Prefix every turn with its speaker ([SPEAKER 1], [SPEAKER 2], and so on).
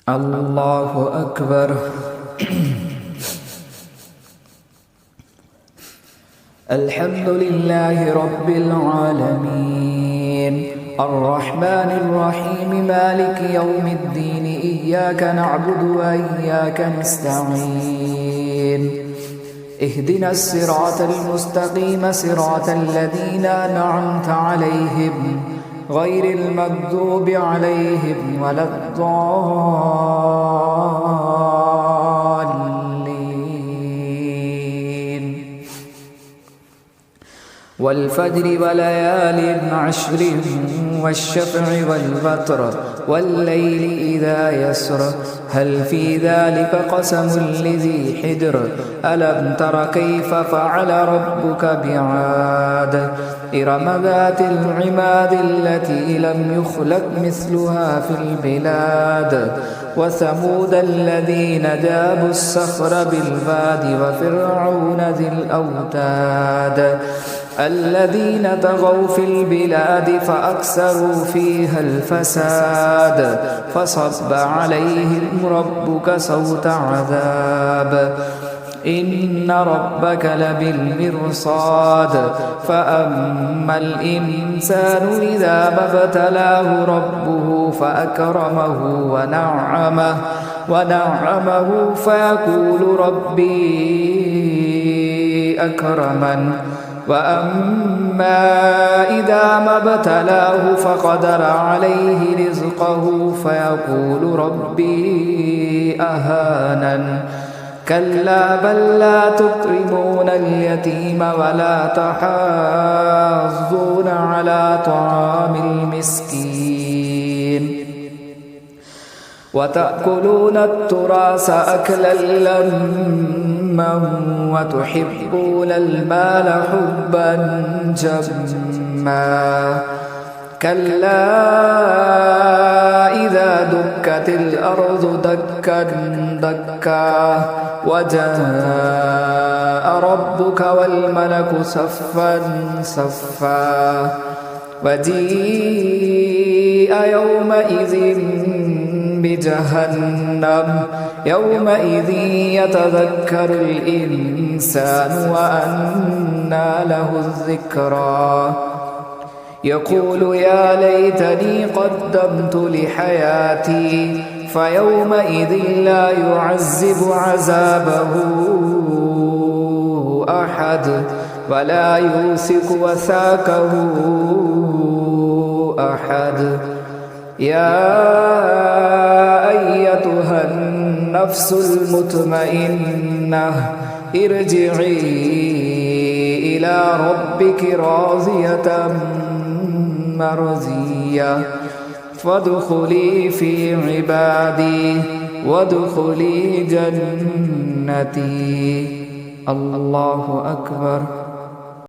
[SPEAKER 1] الله أكبر. الحمد لله رب العالمين الرحمن الرحيم مالك يوم الدين إياك نعبد وإياك نستعين اهدنا الصراط المستقيم صراط الذين أنعمت عليهم غير المغضوب عليهم ولا الضالين والفجر وليال عشر والشفع والوتر والليل إذا يسر هل في ذلك قسم لذي حجر ألم تر كيف فعل ربك بعاد إرم ذات العماد التي لم يخلق مثلها في البلاد وثمود الذين جابوا الصخر بالواد وفرعون ذي الأوتاد الذين طغوا في البلاد فأكثروا فيها الفساد فصب عليهم ربك صوت عذاب إن ربك لبالمرصاد فأما الإنسان إذا ما ابتلاه ربه فأكرمه ونعمه فيقول ربي أكرمن وأما إذا ما ابتلاه فقدر عليه رزقه فيقول ربي أهانن كلا بل لا تكرمون اليتيم ولا تحاضون على طعام المسكين وتأكلون التراث أكلا لما وتحبون المال حبا جما كلا إذا دكت الأرض دكا دكا وجاء ربك والملك صفا صفا وجيء يومئذ بجهنم يومئذ يتذكر الإنسان وأنى له الذكرى يقول يا ليتني قدمت لحياتي فيومئذ لا يعذب عذابه أحد ولا يوثق وثاقه أحد يا أيتها النفس المطمئنة ارجعي إلى ربك راضية مرضية فادخلي في عبادي وادخلي جنتي. الله أكبر.